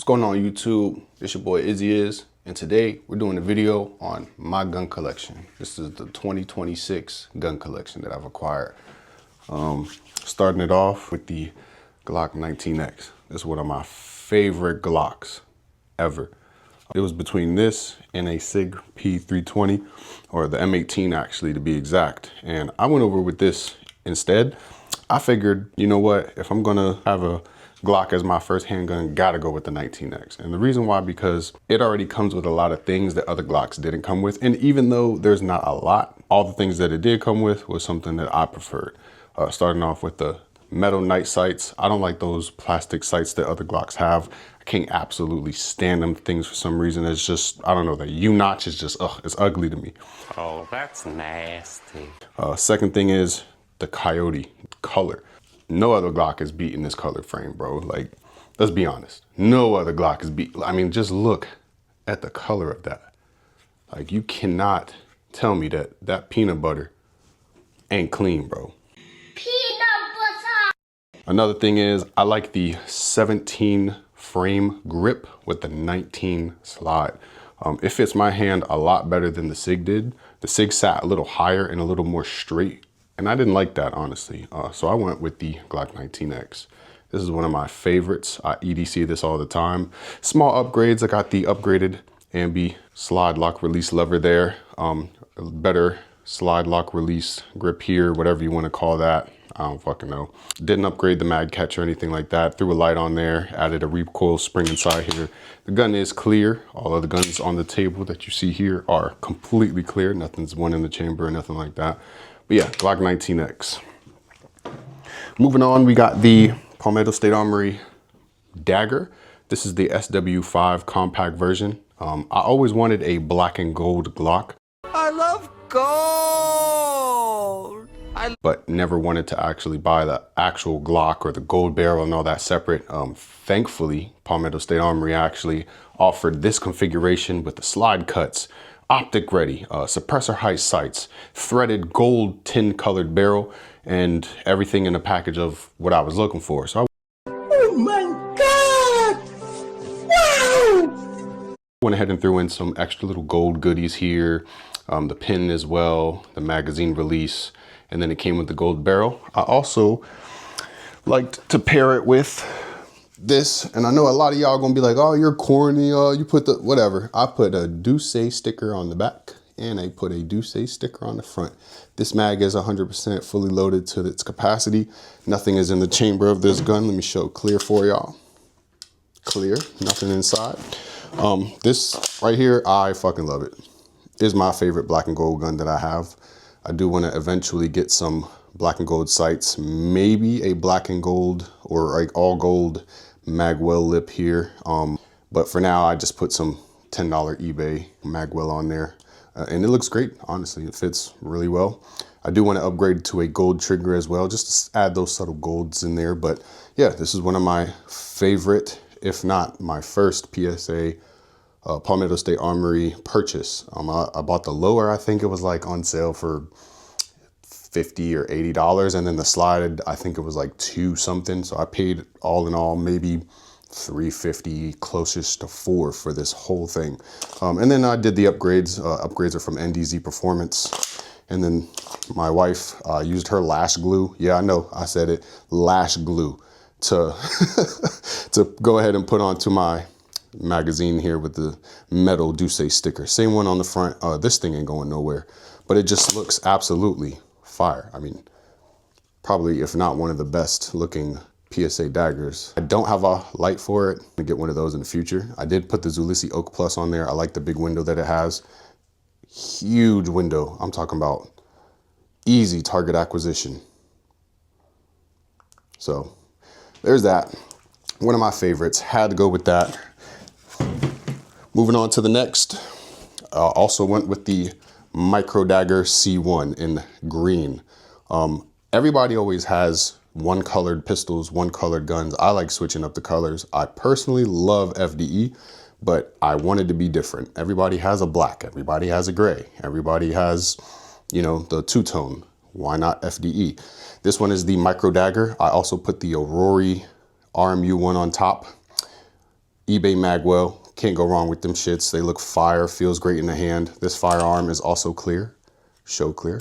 going on YouTube? It's your boy Izzy Is, and today we're doing a video on my gun collection. This is the 2026 gun collection that I've acquired. Starting it off with the Glock 19X. This is one of my favorite Glocks ever. It was between this and a SIG P320, or the M18 actually to be exact. And I went over with this instead. I figured, you know what, if I'm gonna have a Glock as my first handgun, gotta go with the 19X. And the reason why, because it already comes with a lot of things that other Glocks didn't come with. And even though there's not a lot, all the things that it did come with was something that I preferred. Starting off with the metal night sights. I don't like those plastic sights that other Glocks have. I can't absolutely stand them things for some reason. It's just, I don't know, the U-notch is just, it's ugly to me. Oh, that's nasty. Second thing is the Coyote color. No other Glock is beating this color frame, bro. Like, let's be honest. No other Glock is beat. I mean, just look at the color of that. Like, you cannot tell me that that peanut butter ain't clean, bro. Peanut butter. Another thing is, I like the 17 frame grip with the 19 slide. It fits my hand a lot better than the SIG did. The SIG sat a little higher and a little more straight, and I didn't like that, honestly. So I went with the Glock 19X. This is one of my favorites. I EDC this all the time. Small upgrades. I got the upgraded ambi slide lock release lever there. Better slide lock release grip here, whatever you want to call that. I don't fucking know. Didn't upgrade the mag catch or anything like that. Threw a light on there, added a recoil spring inside here. The gun is clear. All of the guns on the table that you see here are completely clear. Nothing's one in the chamber or nothing like that. But yeah, Glock 19X. Moving on, we got the Palmetto State Armory dagger. This is the SW5 compact version. I always wanted a black and gold Glock. I love gold. But never wanted to actually buy the actual Glock or the gold barrel and all that separate. Thankfully, Palmetto State Armory actually offered this configuration with the slide cuts, optic ready, suppressor height sights, threaded gold tin colored barrel, and everything in a package of what I was looking for. So Oh my God! Wow! went ahead and threw in some extra little gold goodies here, the pin as well, the magazine release, and then it came with the gold barrel. I also liked to pair it with this, and I know a lot of y'all gonna be like, oh, you're corny, you put the whatever. I put a Douce sticker on the back, and I put a Douce sticker on the front. This mag is 100% fully loaded to its capacity. Nothing is in the chamber of this gun. Let me show clear for y'all. Clear, nothing inside. This right here, I fucking love it. Is my favorite black and gold gun that I have. I do want to eventually get some black and gold sights, maybe a black and gold or like all gold magwell lip here. But for now, I just put some $10 eBay magwell on there. And it looks great, honestly. It fits really well. I do want to upgrade to a gold trigger as well, just to add those subtle golds in there. But yeah, this is one of my favorite, if not my first PSA Palmetto State Armory purchase. I bought the lower, I think it was like on sale for $50 or $80. And then the slide, I think it was like $2 something. So I paid all in all, maybe $350, closest to $4 for this whole thing. And then I did the upgrades. Upgrades are from NDZ Performance. And then my wife used her lash glue. Yeah, I know, I said it, lash glue to, to go ahead and put onto my magazine here with the metal Douce sticker. Same one on the front. This thing ain't going nowhere, but it just looks absolutely fire. I mean, probably, if not one of the best looking PSA daggers. I don't have a light for it. I'm gonna get one of those in the future. I did put the Zulisi Oak Plus on there. I like the big window that it has. Huge window. I'm talking about easy target acquisition. So there's that. One of my favorites. Had to go with that. Moving on to the next. Also went with the Micro Dagger C1 in green. Everybody always has one colored pistols, one colored guns. I like switching up the colors. I personally love FDE, but I wanted to be different. Everybody has a black, everybody has a gray, everybody has, you know, the two-tone. Why not FDE? This one is the Micro Dagger. I also put the Aurora RMU one on top. eBay Magwell. Can't go wrong with them shits. They look fire, feels great in the hand. This firearm is also clear, show clear.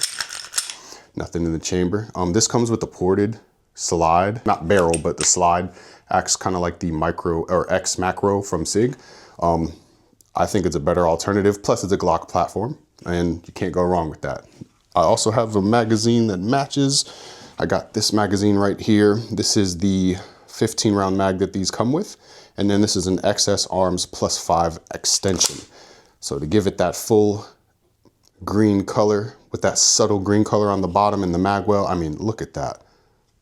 Nothing in the chamber. This comes with the ported slide, not barrel, but the slide acts kind of like the micro or X macro from SIG. I think it's a better alternative. Plus it's a Glock platform and you can't go wrong with that. I also have a magazine that matches. I got this magazine right here. This is the 15 round mag that these come with. And then this is an XS Arms +5 extension. So to give it that full green color with that subtle green color on the bottom and the magwell, I mean, look at that.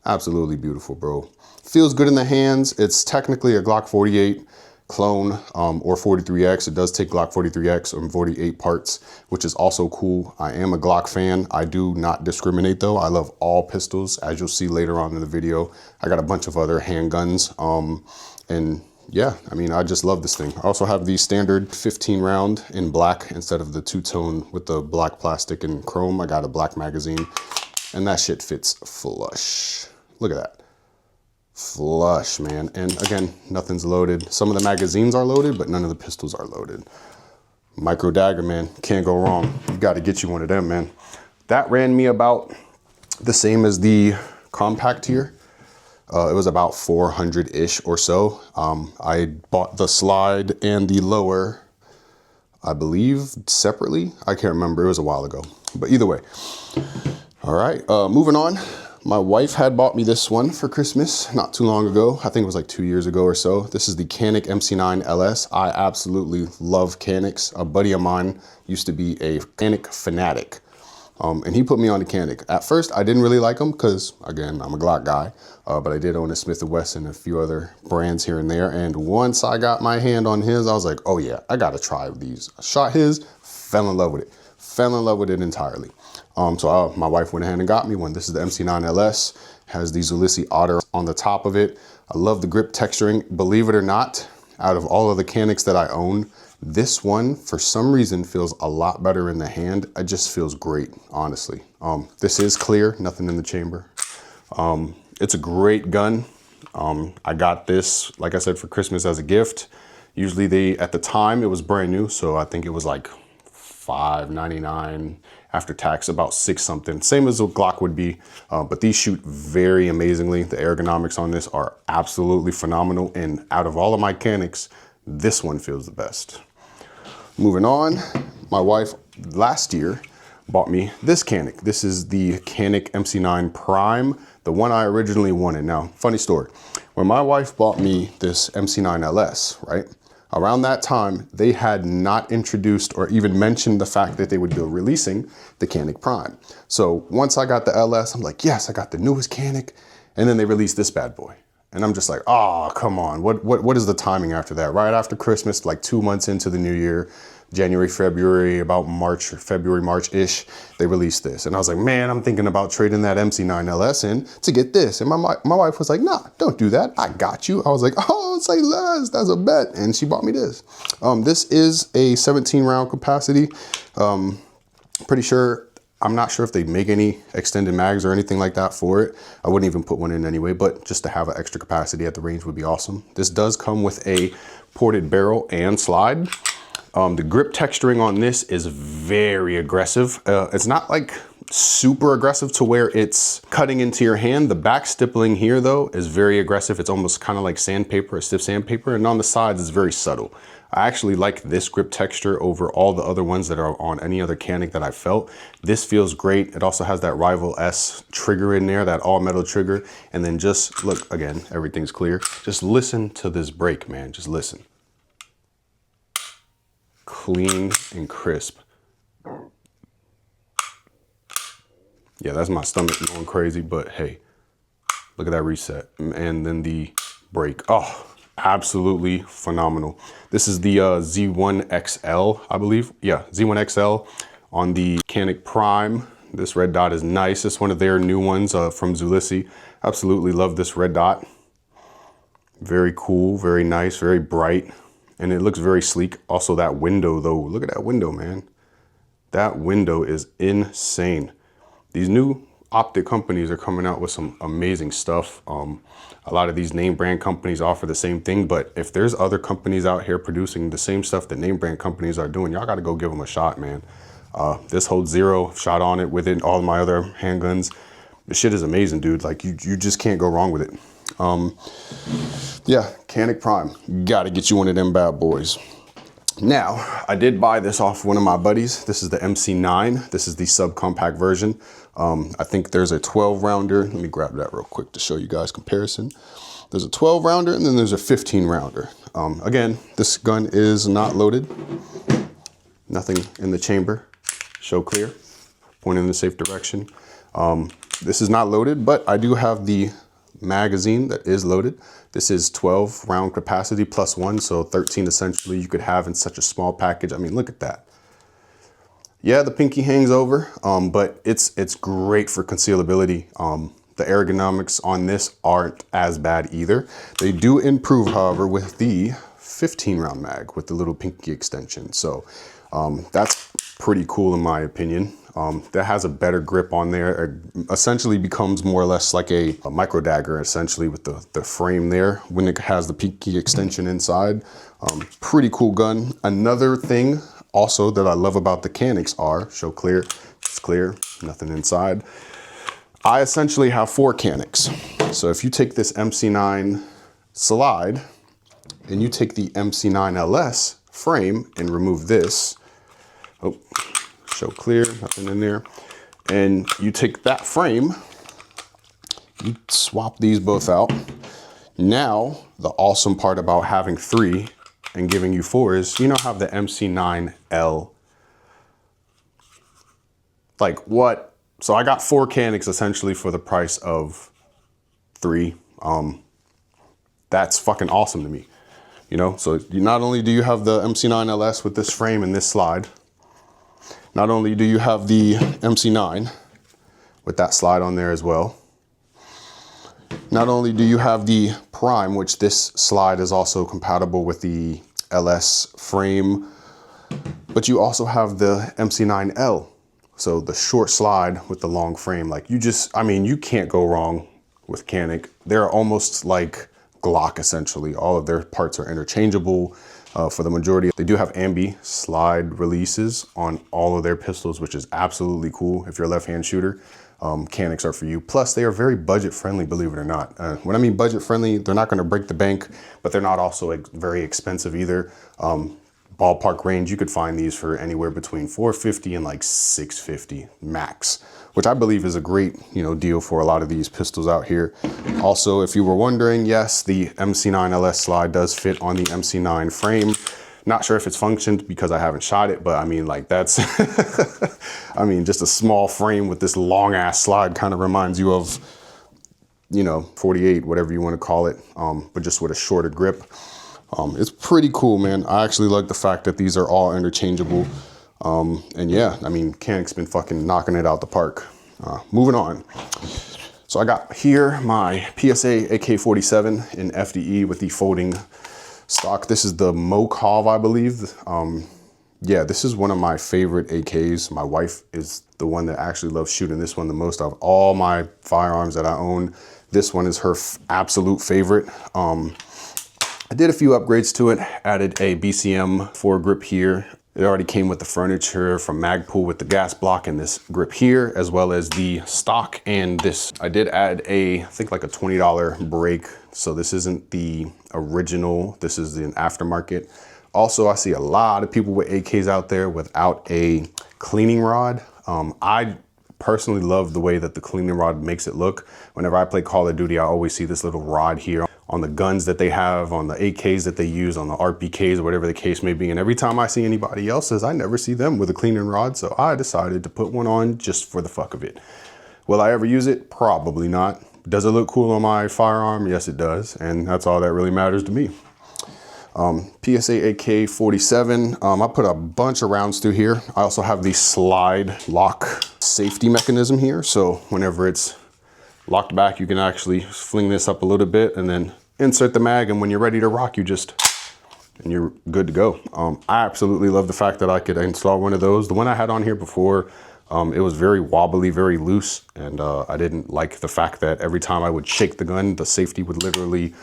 Absolutely beautiful, bro. Feels good in the hands. It's technically a Glock 48 clone or 43X. It does take Glock 43X or 48 parts, which is also cool. I am a Glock fan. I do not discriminate though. I love all pistols, as you'll see later on in the video. I got a bunch of other handguns and yeah, I mean, I just love this thing. I also have the standard 15 round in black instead of the two-tone with the black plastic and chrome. I got a black magazine and that shit fits flush. Look at that. Flush, man. And again, nothing's loaded. Some of the magazines are loaded, but none of the pistols are loaded. Micro dagger, man. Can't go wrong. You got to get you one of them, man. That ran me about the same as the compact here. It was about 400-ish or so. I bought the slide and the lower, I believe, separately. I can't remember. It was a while ago. But either way. All right, moving on. My wife had bought me this one for Christmas not too long ago. I think it was like 2 years ago or so. This is the Canik MC9 LS. I absolutely love Caniks. A buddy of mine used to be a Canik fanatic. And he put me on the Canik. At first, I didn't really like them because, again, I'm a Glock guy. But I did own a Smith & Wesson and a few other brands here and there. And once I got my hand on his, I was like, oh yeah, I got to try these. I shot his, fell in love with it. Fell in love with it entirely. So my wife went ahead and got me one. This is the MC9 LS. Has the Zulisi Otter on the top of it. I love the grip texturing. Believe it or not, out of all of the Caniks that I own, this one, for some reason, feels a lot better in the hand. It just feels great, honestly. This is clear, nothing in the chamber. It's a great gun. I got this, like I said, for Christmas as a gift. Usually at the time, it was brand new, so I think it was like $5.99 after tax, about $6 something. Same as a Glock would be, but these shoot very amazingly. The ergonomics on this are absolutely phenomenal, and out of all of my Caniks, this one feels the best. Moving on, my wife last year bought me this Canik. This is the Canik MC9 Prime, the one I originally wanted. Now, funny story. When my wife bought me this MC9 LS, right? Around that time, they had not introduced or even mentioned the fact that they would be releasing the Canik Prime. So once I got the LS, I'm like, yes, I got the newest Canik. And then they released this bad boy. And I'm just like, oh, come on. What is the timing after that? Right after Christmas, like 2 months into the new year, January, February, about March, February, March-ish, they released this. And I was like, man, I'm thinking about trading that MC9 LS in to get this. And my wife was like, nah, don't do that. I got you. I was like, oh, say less, that's a bet. And she bought me this. This is a 17 round capacity. Pretty sure, I'm not sure if they make any extended mags or anything like that for it. I wouldn't even put one in anyway, but just to have an extra capacity at the range would be awesome. This does come with a ported barrel and slide. The grip texturing on this is very aggressive. It's not like super aggressive to where it's cutting into your hand. The back stippling here though is very aggressive. It's almost kind of like sandpaper, a stiff sandpaper, and on the sides it's very subtle. I actually like this grip texture over all the other ones that are on any other Canik that I felt. This feels great. It also has that Rival S trigger in there, that all metal trigger. And then just look, again, everything's clear. Just listen to this break, man, just listen. Clean and crisp. Yeah, that's my stomach going crazy, but hey, look at that reset. And then the break. Oh, absolutely phenomenal. This is the Z1XL, I believe. Yeah, Z1XL on the Canik Prime. This red dot is nice. It's one of their new ones from Zulisi. Absolutely love this red dot. Very cool, very nice, very bright. And it looks very sleek. Also that window though, look at that window, man. That window is insane. These new optic companies are coming out with some amazing stuff. A lot of these name brand companies offer the same thing, but if there's other companies out here producing the same stuff that name brand companies are doing, y'all got to go give them a shot, man. This holds 0 shot on it within all my other handguns. This shit is amazing, dude. Like you just can't go wrong with it. Yeah, Canic Prime, got to get you one of them bad boys. Now, I did buy this off one of my buddies. This is the MC9. This is the subcompact version. I think there's a 12 rounder. Let me grab that real quick to show you guys comparison. There's a 12 rounder and then there's a 15 rounder. Again, this gun is not loaded. Nothing in the chamber. Show clear. Point in the safe direction. This is not loaded, but I do have the magazine that is loaded. This is 12 round capacity plus 1, so 13 essentially you could have in such a small package. I mean, look at that. Yeah, the pinky hangs over, but it's great for concealability. The ergonomics on this aren't as bad either. They do improve, however, with the 15 round mag with the little pinky extension. So that's pretty cool in my opinion. That has a better grip on there. It essentially becomes more or less like a micro dagger, essentially, with the frame there when it has the pinky extension inside. Pretty cool gun. Another thing also that I love about the Canics are, show clear, it's clear, nothing inside. I essentially have 4 Canics. So if you take this MC9 slide and you take the MC9 LS frame and remove this, oh, show clear, nothing in there. And you take that frame, you swap these both out. Now, the awesome part about having 3 and giving you 4 is you now have the MC9L. Like what? So I got 4 Canics essentially for the price of 3. That's fucking awesome to me. You know, so you, not only do you have the MC9 LS with this frame and this slide, not only do you have the MC9 with that slide on there as well, not only do you have the Prime, which this slide is also compatible with the LS frame, but you also have the MC9L. So the short slide with the long frame, like you just, I mean, you can't go wrong with Canic. They're almost like Glock essentially. All of their parts are interchangeable. For the majority, they do have ambi slide releases on all of their pistols, which is absolutely cool. If you're a left-hand shooter, Canics are for you. Plus, they are very budget friendly, believe it or not. When I mean budget friendly, they're not gonna break the bank, but they're not also very expensive either. Ballpark range, you could find these for anywhere between $450 and like $650 max, which I believe is a great, deal for a lot of these pistols out here. Also, if you were wondering, yes, the MC9 LS slide does fit on the MC9 frame. Not sure if it's functioned because I haven't shot it, but I mean, like that's, I mean, just a small frame with this long ass slide kind of reminds you of, 48, whatever you want to call it, but just with a shorter grip. It's pretty cool, man. I actually like the fact that these are all interchangeable. And yeah, I mean, Canic's been fucking knocking it out the park. Moving on. So I got here my PSA AK-47 in FDE with the folding stock. This is the Mokov, I believe. Yeah, this is one of my favorite AKs. My wife is the one that actually loves shooting this one the most of all my firearms that I own. This one is her absolute favorite. I did a few upgrades to it, added a BCM foregrip here. It already came with the furniture from Magpul with the gas block and this grip here, as well as the stock and this. I did add I think like a $20 brake. So this isn't the original, this is an aftermarket. Also, I see a lot of people with AKs out there without a cleaning rod. I personally love the way that the cleaning rod makes it look. Whenever I play Call of Duty, I always see this little rod here on the guns that they have, on the AKs that they use, on the RPKs, whatever the case may be. And every time I see anybody else's, I never see them with a cleaning rod. So I decided to put one on just for the fuck of it. Will I ever use it? Probably not. Does it look cool on my firearm? Yes, it does. And that's all that really matters to me. PSA AK-47. I put a bunch of rounds through here. I also have the slide lock safety mechanism here. So whenever it's locked back, you can actually fling this up a little bit and then insert the mag, and when you're ready to rock, and you're good to go. I absolutely love the fact that I could install one of those. The one I had on here before, It was very wobbly, very loose, and I didn't like the fact that every time I would shake the gun, the safety would literally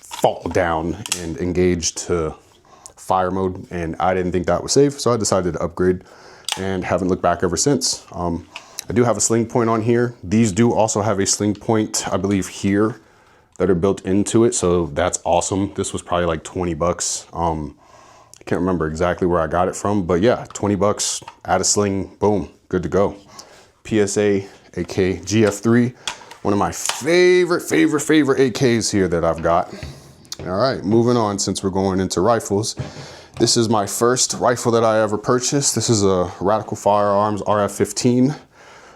fall down and engage to fire mode, and I didn't think that was safe, so I decided to upgrade and haven't looked back ever since. I do have a sling point on here. These do also have a sling point, I believe, here that are built into it, so that's awesome. This was probably like 20 bucks. I can't remember exactly where I got it from, but yeah, 20 bucks, add a sling, boom, good to go. PSA AK GF3, one of my favorite AKs here that I've got. All right, moving on, since we're going into rifles. This is my first rifle that I ever purchased. This is a Radical Firearms RF-15.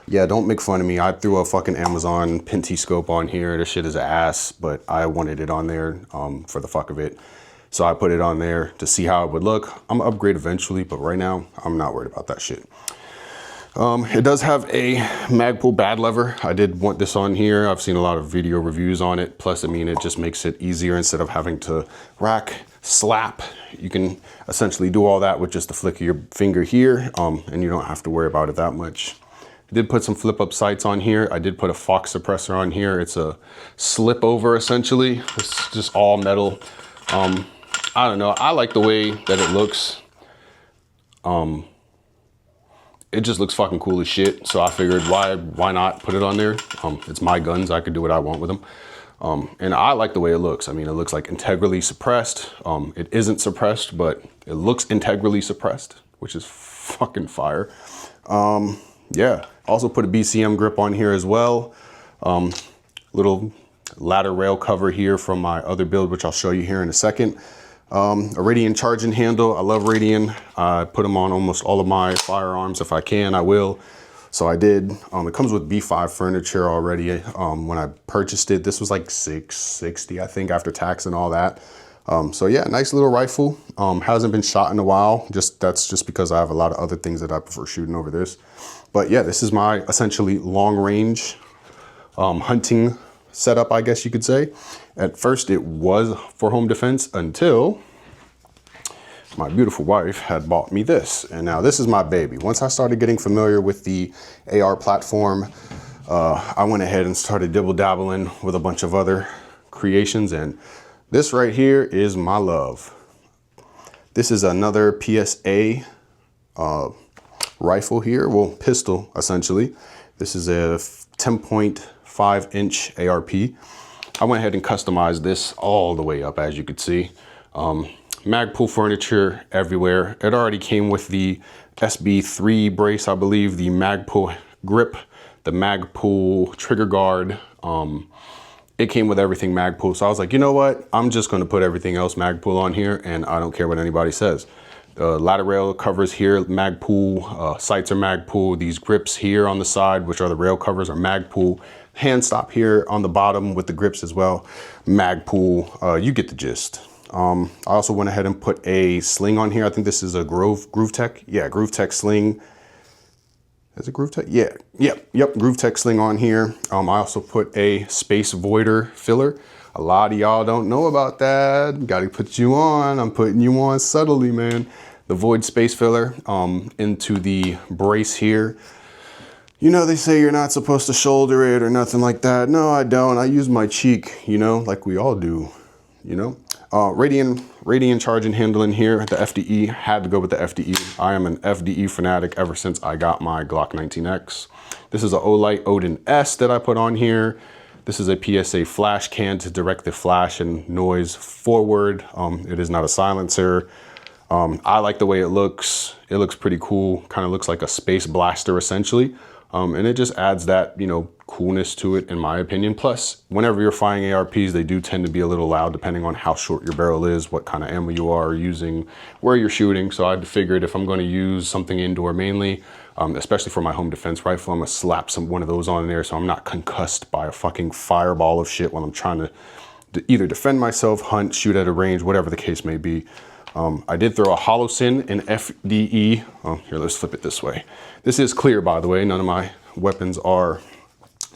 Yeah, don't make fun of me. I threw a fucking Amazon Pinty scope on here. This shit is ass, but I wanted it on there for the fuck of it. So I put it on there to see how it would look. I'm gonna upgrade eventually, but right now, I'm not worried about that shit. It does have a Magpul bad lever. I did want this on here. I've seen a lot of video reviews on it. Plus, I mean, it just makes it easier instead of having to rack, slap. You can essentially do all that with just the flick of your finger here, and you don't have to worry about it that much. I did put some flip up sights on here. I did put a Fox suppressor on here. It's a slip over essentially. It's just all metal. I don't know. I like the way that it looks. It just looks fucking cool as shit. So I figured why not put it on there? It's my guns. I could do what I want with them. And I like the way it looks. I mean, it looks like integrally suppressed. It isn't suppressed, but it looks integrally suppressed, which is fucking fire. Yeah. Also put a BCM grip on here as well. Little ladder rail cover here from my other build, which I'll show you here in a second. A Radian charging handle. I love Radian. I put them on almost all of my firearms. If I can, I will. So I did. It comes with B5 furniture already. When I purchased it, this was like $660, I think, after tax and all that. So yeah, nice little rifle. Hasn't been shot in a while. That's just because I have a lot of other things that I prefer shooting over this. But yeah, this is my essentially long range hunting setup, I guess you could say. At first it was for home defense until my beautiful wife had bought me this. And now this is my baby. Once I started getting familiar with the AR platform, I went ahead and started dibble-dabbling with a bunch of other creations. And this right here is my love. This is another PSA rifle here. Well, pistol, essentially. This is a 10.5 inch ARP. I went ahead and customized this all the way up, as you could see. Magpul furniture everywhere. It already came with the SB3 brace, I believe, the Magpul grip, the Magpul trigger guard. It came with everything Magpul. So I was like, you know what? I'm just going to put everything else Magpul on here, and I don't care what anybody says. The ladder rail covers here, Magpul, sights are Magpul. These grips here on the side, which are the rail covers, are Magpul. Hand stop here on the bottom with the grips as well, Magpul. You get the gist. I also went ahead and put a sling on here. I think this is a Groove Tech. Yeah, Groove Tech sling. Is it Groove Tech? Yeah, yep, Groove Tech sling on here. I also put a Space Voider filler. A lot of y'all don't know about that. Got to put you on. I'm putting you on subtly, man. The Void Space filler into the brace here. You know, they say you're not supposed to shoulder it or nothing like that. No, I don't. I use my cheek, you know, like we all do, you know. Radian charging handle in here. The FDE, had to go with the FDE. I am an FDE fanatic ever since I got my Glock 19X. This is a Olight Odin S that I put on here. This is a PSA flash can to direct the flash and noise forward. It is not a silencer. I like the way it looks. It looks pretty cool. Kind of looks like a space blaster essentially. And it just adds that, you know, coolness to it in my opinion. Plus, whenever you're firing ARPs, they do tend to be a little loud depending on how short your barrel is, what kind of ammo you are using, where you're shooting. So I figured if I'm going to use something indoor mainly, especially for my home defense rifle, I'm going to slap one of those on there so I'm not concussed by a fucking fireball of shit while I'm trying to either defend myself, hunt, shoot at a range, whatever the case may be. I did throw a Holocyn in FDE. Oh, here, let's flip it this way. This is clear, by the way. None of my weapons are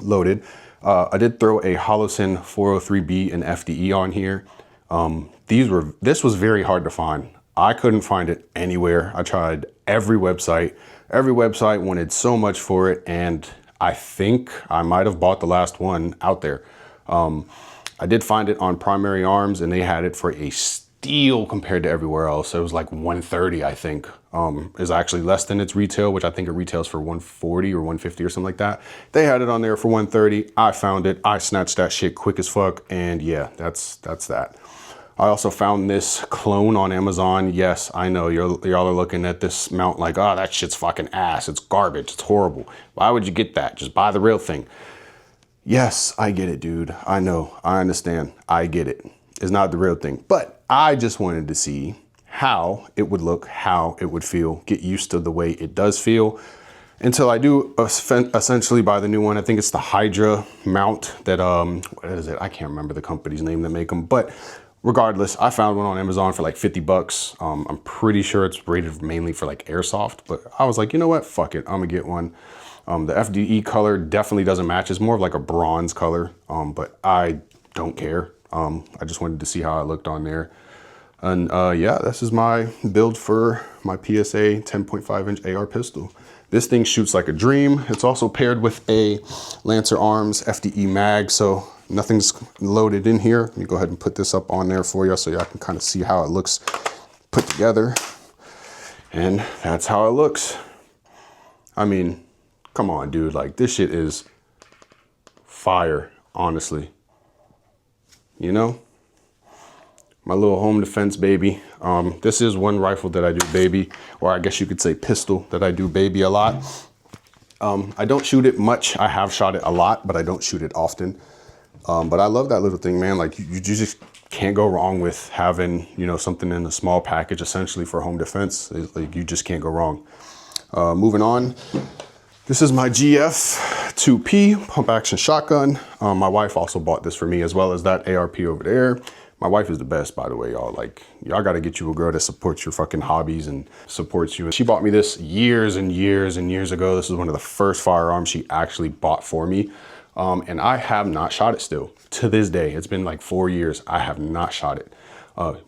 loaded. I did throw a Holocyn 403B in FDE on here. This was very hard to find. I couldn't find it anywhere. I tried every website. Every website wanted so much for it, and I think I might have bought the last one out there. I did find it on Primary Arms, and they had it for a steal compared to everywhere else. It was like 130, I think. Is actually less than its retail, which I think it retails for 140 or 150 or something like that. They had it on there for 130. I found it. I snatched that shit quick as fuck, and yeah, that's that. I also found this clone on Amazon. Yes, I know y'all are looking at this mount like, oh, that shit's fucking ass. It's garbage. It's horrible. Why would you get that? Just buy the real thing. Yes, I get it, dude. I know. I understand. I get it. It's not the real thing. But I just wanted to see how it would look, how it would feel, get used to the way it does feel until I do essentially buy the new one. I think it's the Hydra mount that, what is it? I can't remember the company's name that make them, but regardless, I found one on Amazon for like 50 bucks. I'm pretty sure it's rated mainly for like airsoft, but I was like, you know what? Fuck it. I'm gonna get one. The FDE color definitely doesn't match. It's more of like a bronze color, but I don't care. I just wanted to see how it looked on there. And yeah, this is my build for my PSA 10.5 inch AR pistol. This thing shoots like a dream. It's also paired with a Lancer Arms FDE mag, so nothing's loaded in here. Let me go ahead and put this up on there for you so y'all can kind of see how it looks put together. And that's how it looks. I mean, come on, dude. Like, this shit is fire, honestly. You know? My little home defense baby. This is one rifle that I do baby, or I guess you could say pistol that I do baby a lot. I don't shoot it much. I have shot it a lot, but I don't shoot it often. But I love that little thing, man. Like, you just can't go wrong with having, you know, something in a small package essentially for home defense. Like, you just can't go wrong. Moving on. This is my GF 2P pump action shotgun. My wife also bought this for me, as well as that ARP over there. My wife is the best, by the way, y'all. Like, y'all gotta get you a girl that supports your fucking hobbies and supports you. She bought me this years and years and years ago. This is one of the first firearms she actually bought for me. And I have not shot it still. To this day, it's been like 4 years. I have not shot it.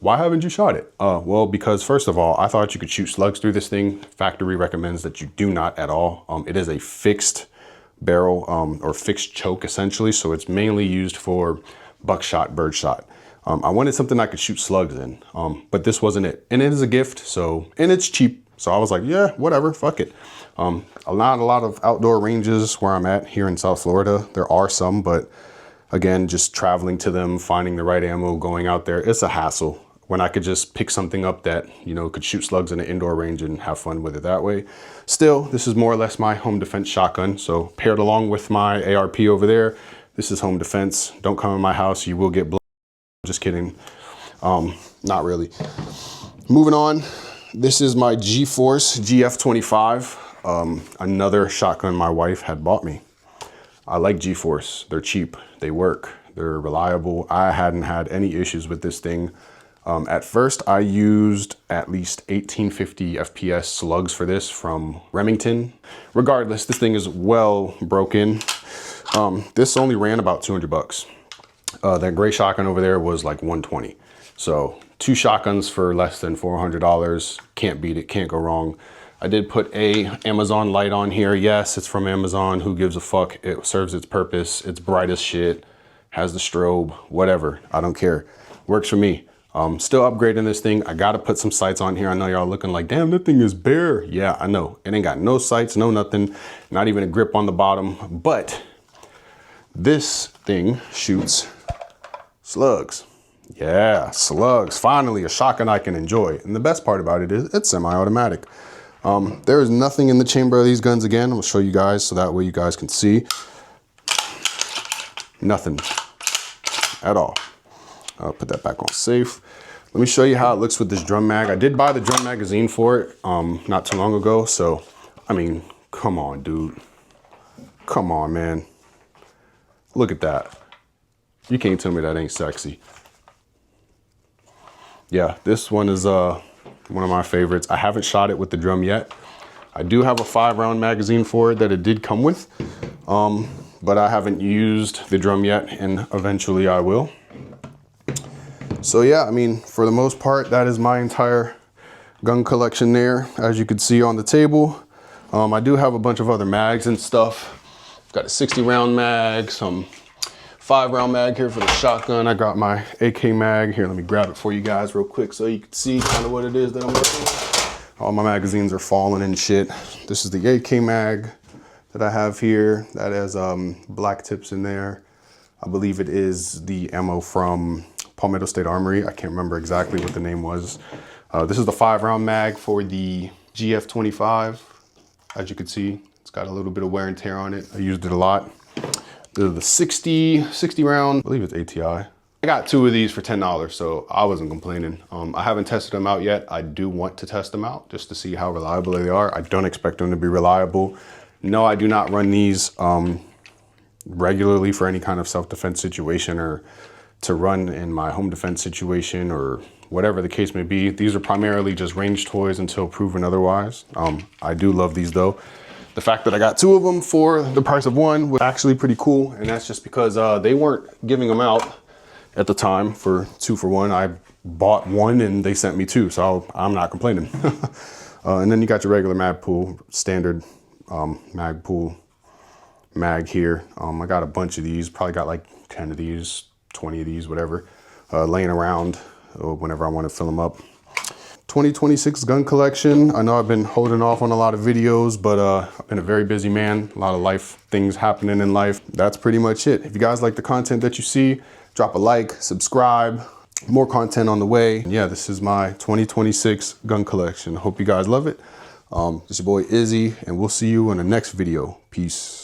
Why haven't you shot it? Well, because first of all, I thought you could shoot slugs through this thing. Factory recommends that you do not at all. It is a fixed barrel or fixed choke essentially. So it's mainly used for buckshot, birdshot. I wanted something I could shoot slugs in, but this wasn't it. And it is a gift, and it's cheap. So I was like, yeah, whatever, fuck it. Not a lot of outdoor ranges where I'm at here in South Florida. There are some, but again, just traveling to them, finding the right ammo, going out there, it's a hassle. When I could just pick something up that, you know, could shoot slugs in an indoor range and have fun with it that way. Still, this is more or less my home defense shotgun. So paired along with my ARP over there, this is home defense. Don't come in my house, you will get blown. Just kidding. Not really. Moving on. This is my G-Force GF25. Another shotgun my wife had bought me. I like G-Force. They're cheap. They work. They're reliable. I hadn't had any issues with this thing. At first, I used at least 1850 FPS slugs for this from Remington. Regardless, this thing is well broken. This only ran about 200 bucks. That gray shotgun over there was like 120. So 2 shotguns for less than $400. Can't beat it, can't go wrong. I did put a Amazon light on here. Yes, it's from Amazon. Who gives a fuck? It serves its purpose. It's bright as shit. Has the strobe, whatever. I don't care. Works for me. Still upgrading this thing. I gotta put some sights on here. I know y'all looking like, damn, that thing is bare. Yeah, I know. It ain't got no sights, no nothing. Not even a grip on the bottom. But this thing shoots slugs. Yeah, slugs. Finally, a shotgun I can enjoy. And the best part about it is it's semi-automatic. There is nothing in the chamber of these guns again. I'll show you guys so that way you guys can see. Nothing at all. I'll put that back on safe. Let me show you how it looks with this drum mag. I did buy the drum magazine for it not too long ago. So, I mean, come on, dude. Come on, man. Look at that. You can't tell me that ain't sexy. Yeah, this one is one of my favorites. I haven't shot it with the drum yet. I do have a 5-round magazine for it that it did come with, but I haven't used the drum yet, and eventually I will. So yeah, I mean, for the most part, that is my entire gun collection there. As you can see on the table, I do have a bunch of other mags and stuff. Got a 60 round mag, some 5-round mag here for the shotgun. I got my AK mag here. Let me grab it for you guys real quick so you can see kind of what it is that I'm working with. All my magazines are falling and shit. This is the AK mag that I have here. That has black tips in there. I believe it is the ammo from Palmetto State Armory. I can't remember exactly what the name was. This is the 5-round mag for the GF25. As you can see, it's got a little bit of wear and tear on it. I used it a lot. The 60 round, I believe it's ATI. I got 2 of these for $10, so I wasn't complaining. I haven't tested them out yet. I do want to test them out just to see how reliable they are. I don't expect them to be reliable. No, I do not run these regularly for any kind of self-defense situation or to run in my home defense situation or whatever the case may be. These are primarily just range toys until proven otherwise. I do love these though. The fact that I got 2 of them for the price of 1 was actually pretty cool, and that's just because they weren't giving them out at the time for 2 for 1. I bought 1 and they sent me 2, so I'm not complaining. And then you got your regular Magpool, standard Magpool mag here. I got a bunch of these, probably got like 10 of these, 20 of these, whatever, laying around whenever I want to fill them up. 2026 gun collection. I know I've been holding off on a lot of videos, but I've been a very busy man. A lot of life things happening in life. That's pretty much it. If you guys like the content that you see, drop a like, subscribe. More content on the way. Yeah, this is my 2026 gun collection. Hope you guys love it. This is your boy Izzy, and we'll see you in the next video. Peace.